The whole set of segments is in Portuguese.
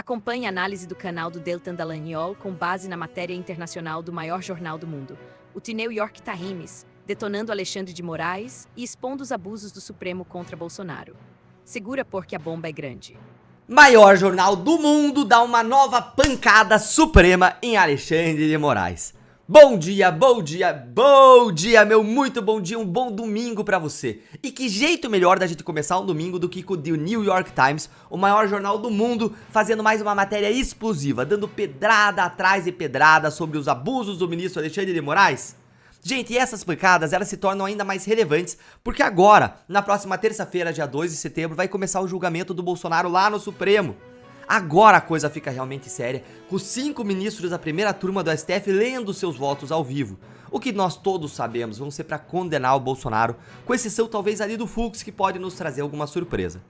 Acompanhe a análise do canal do Deltan Dallagnol com base na matéria internacional do maior jornal do mundo, o The New York Times, detonando Alexandre de Moraes e expondo os abusos do Supremo contra Bolsonaro. Segura porque a bomba é grande. Maior jornal do mundo dá uma nova pancada suprema em Alexandre de Moraes. Bom dia, bom dia, bom dia, meu muito bom dia, um bom domingo pra você. E que jeito melhor da gente começar um domingo do que com o The New York Times, o maior jornal do mundo, fazendo mais uma matéria explosiva, dando pedrada atrás de pedrada sobre os abusos do ministro Alexandre de Moraes? Gente, e essas pancadas, elas se tornam ainda mais relevantes, porque agora, na próxima terça-feira, dia 2 de setembro, vai começar o julgamento do Bolsonaro lá no Supremo. Agora a coisa fica realmente séria, com os 5 ministros da primeira turma do STF lendo seus votos ao vivo. O que nós todos sabemos vão ser para condenar o Bolsonaro, com exceção talvez ali do Fux, que pode nos trazer alguma surpresa.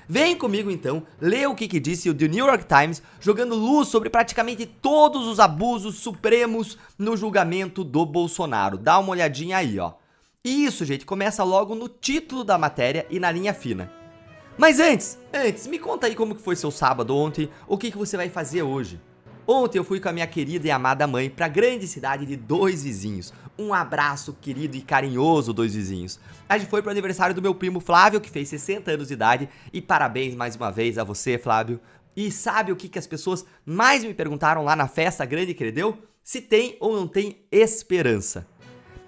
Vem comigo então, lê o que disse o The New York Times, jogando luz sobre praticamente todos os abusos supremos no julgamento do Bolsonaro. Dá uma olhadinha aí, ó. E isso, gente, começa logo no título da matéria e na linha fina. Mas antes, me conta aí como que foi seu sábado ontem, o que você vai fazer hoje. Ontem eu fui com a minha querida e amada mãe pra grande cidade de Dois Vizinhos. Um abraço querido e carinhoso, Dois Vizinhos. A gente foi pro aniversário do meu primo Flávio, que fez 60 anos de idade, e parabéns mais uma vez a você, Flávio. E sabe o que as pessoas mais me perguntaram lá na festa grande que ele deu? Se tem ou não tem esperança.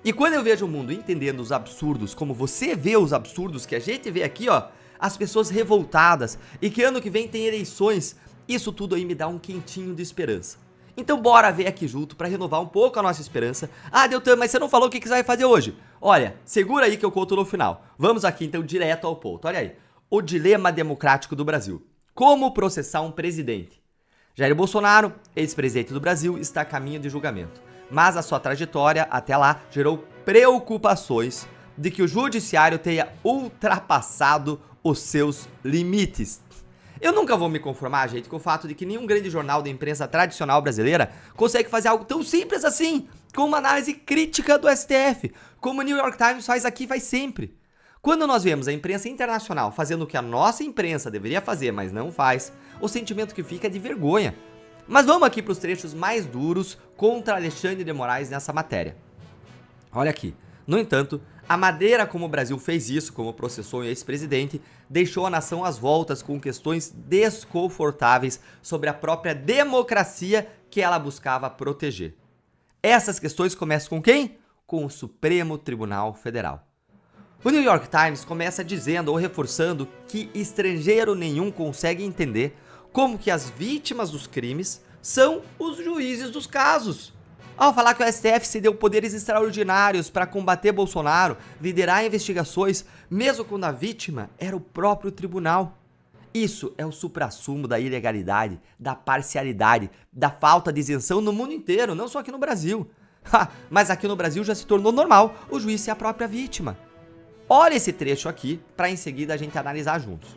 E quando eu vejo o mundo entendendo os absurdos, como você vê os absurdos que a gente vê aqui, ó, as pessoas revoltadas e que ano que vem tem eleições, isso tudo aí me dá um quentinho de esperança. Então bora ver aqui junto pra renovar um pouco a nossa esperança. Ah, Deltan, mas você não falou o que você vai fazer hoje. Olha, segura aí que eu conto no final. Vamos aqui então direto ao ponto. Olha aí, o dilema democrático do Brasil. Como processar um presidente? Jair Bolsonaro, ex-presidente do Brasil, está a caminho de julgamento. Mas a sua trajetória até lá gerou preocupações de que o judiciário tenha ultrapassado os seus limites. Eu nunca vou me conformar, gente, com o fato de que nenhum grande jornal da imprensa tradicional brasileira consegue fazer algo tão simples assim, com uma análise crítica do STF, como o New York Times faz aqui, faz sempre. Quando nós vemos a imprensa internacional fazendo o que a nossa imprensa deveria fazer, mas não faz, o sentimento que fica é de vergonha. Mas vamos aqui para os trechos mais duros contra Alexandre de Moraes nessa matéria. Olha aqui. No entanto, a maneira como o Brasil fez isso, como processou o ex-presidente, deixou a nação às voltas com questões desconfortáveis sobre a própria democracia que ela buscava proteger. Essas questões começam com quem? Com o Supremo Tribunal Federal. O New York Times começa dizendo ou reforçando que estrangeiro nenhum consegue entender como que as vítimas dos crimes são os juízes dos casos. Ao falar que o STF se deu poderes extraordinários para combater Bolsonaro, liderar investigações, mesmo quando a vítima era o próprio tribunal. Isso é o suprassumo da ilegalidade, da parcialidade, da falta de isenção no mundo inteiro, não só aqui no Brasil. Mas aqui no Brasil já se tornou normal o juiz ser a própria vítima. Olha esse trecho aqui para em seguida a gente analisar juntos.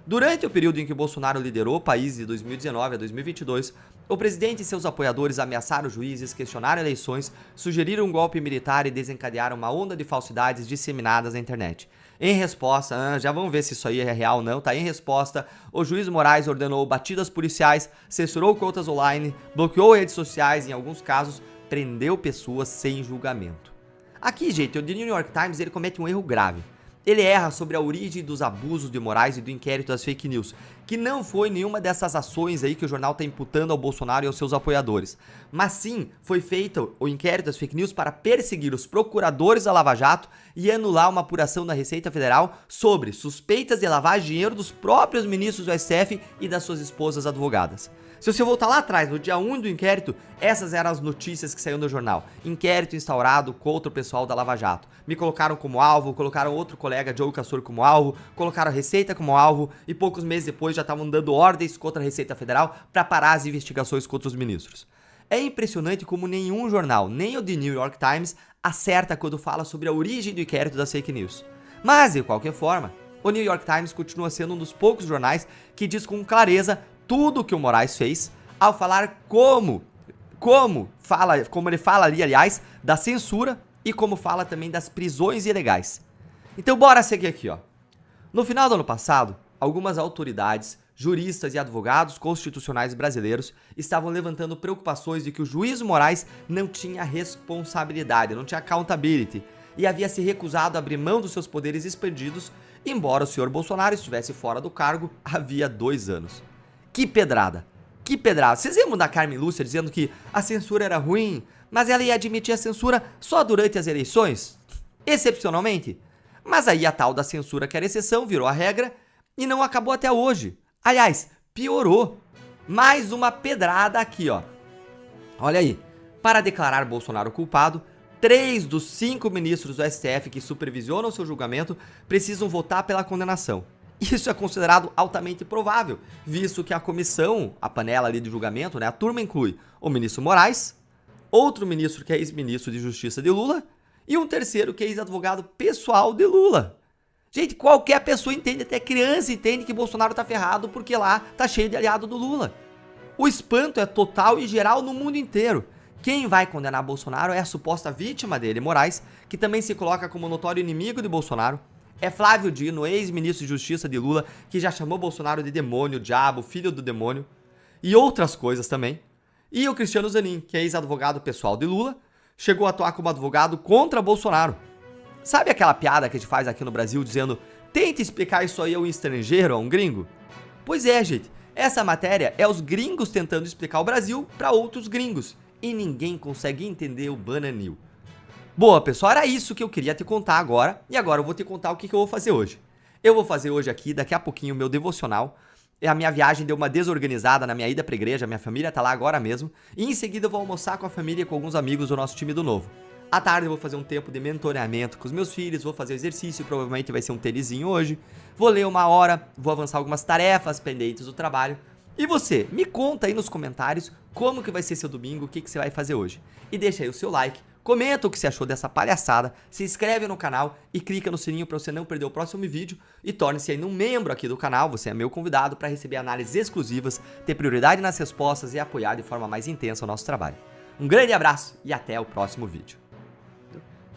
Durante o período em que Bolsonaro liderou o país de 2019 a 2022, o presidente e seus apoiadores ameaçaram juízes, questionaram eleições, sugeriram um golpe militar e desencadearam uma onda de falsidades disseminadas na internet. Em resposta, já vamos ver se isso aí é real ou não, tá? Em resposta, o juiz Moraes ordenou batidas policiais, censurou contas online, bloqueou redes sociais e, em alguns casos, prendeu pessoas sem julgamento. Aqui, gente, o The New York Times ele comete um erro grave. Ele erra sobre a origem dos abusos de Moraes e do inquérito das fake news, que não foi nenhuma dessas ações aí que o jornal está imputando ao Bolsonaro e aos seus apoiadores, mas sim foi feito o inquérito das fake news para perseguir os procuradores da Lava Jato e anular uma apuração da Receita Federal sobre suspeitas de lavagem de dinheiro dos próprios ministros do STF e das suas esposas advogadas. Se você voltar lá atrás, no dia 1 do inquérito, essas eram as notícias que saíram do jornal. Inquérito instaurado contra o pessoal da Lava Jato. Me colocaram como alvo, colocaram outro colega, Joe Cassor, como alvo, colocaram a Receita como alvo e poucos meses depois já estavam dando ordens contra a Receita Federal para parar as investigações contra os ministros. É impressionante como nenhum jornal, nem o The New York Times, acerta quando fala sobre a origem do inquérito das fake news. Mas, de qualquer forma, o New York Times continua sendo um dos poucos jornais que diz com clareza tudo o que o Moraes fez, ao falar como ele fala ali, aliás, da censura e como fala também das prisões ilegais. Então bora seguir aqui, ó. No final do ano passado, algumas autoridades juristas e advogados constitucionais brasileiros estavam levantando preocupações de que o juiz Moraes não tinha responsabilidade, não tinha accountability, e havia se recusado a abrir mão dos seus poderes expandidos, embora o senhor Bolsonaro estivesse fora do cargo havia 2 anos. Que pedrada! Que pedrada! Vocês lembram da Carmen Lúcia dizendo que a censura era ruim, mas ela ia admitir a censura só durante as eleições? Excepcionalmente. Mas aí a tal da censura que era exceção virou a regra e não acabou até hoje. Aliás, piorou. Mais uma pedrada aqui, ó. Olha aí. Para declarar Bolsonaro culpado, 3 dos 5 ministros do STF que supervisionam seu julgamento precisam votar pela condenação. Isso é considerado altamente provável, visto que a comissão, a panela ali de julgamento, né, a turma inclui o ministro Moraes, outro ministro que é ex-ministro de Justiça de Lula e um terceiro que é ex-advogado pessoal de Lula. Gente, qualquer pessoa entende, até criança entende que Bolsonaro tá ferrado porque lá tá cheio de aliado do Lula. O espanto é total e geral no mundo inteiro. Quem vai condenar Bolsonaro é a suposta vítima dele, Moraes, que também se coloca como notório inimigo de Bolsonaro. É Flávio Dino, ex-ministro de Justiça de Lula, que já chamou Bolsonaro de demônio, diabo, filho do demônio, e outras coisas também. E o Cristiano Zanin, que é ex-advogado pessoal de Lula, chegou a atuar como advogado contra Bolsonaro. Sabe aquela piada que a gente faz aqui no Brasil dizendo: tente explicar isso aí a um estrangeiro, a um gringo? Pois é, gente, essa matéria é os gringos tentando explicar o Brasil para outros gringos, e ninguém consegue entender o bananil. Boa, pessoal, era isso que eu queria te contar agora, e agora eu vou te contar o que eu vou fazer hoje. Eu vou fazer hoje aqui, daqui a pouquinho, o meu devocional. A minha viagem deu uma desorganizada na minha ida pra igreja, minha família tá lá agora mesmo, e em seguida eu vou almoçar com a família e com alguns amigos do nosso time do Novo. À tarde eu vou fazer um tempo de mentoreamento com os meus filhos, vou fazer exercício, provavelmente vai ser um tênisinho hoje, vou ler 1 hora, vou avançar algumas tarefas pendentes do trabalho. E você, me conta aí nos comentários como que vai ser seu domingo, o que você vai fazer hoje. E deixa aí o seu like, comenta o que você achou dessa palhaçada, se inscreve no canal e clica no sininho para você não perder o próximo vídeo e torne-se aí um membro aqui do canal, você é meu convidado para receber análises exclusivas, ter prioridade nas respostas e apoiar de forma mais intensa o nosso trabalho. Um grande abraço e até o próximo vídeo.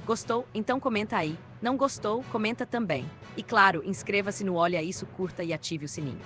Gostou? Então comenta aí. Não gostou? Comenta também. E claro, inscreva-se no Olha Isso, curta e ative o sininho.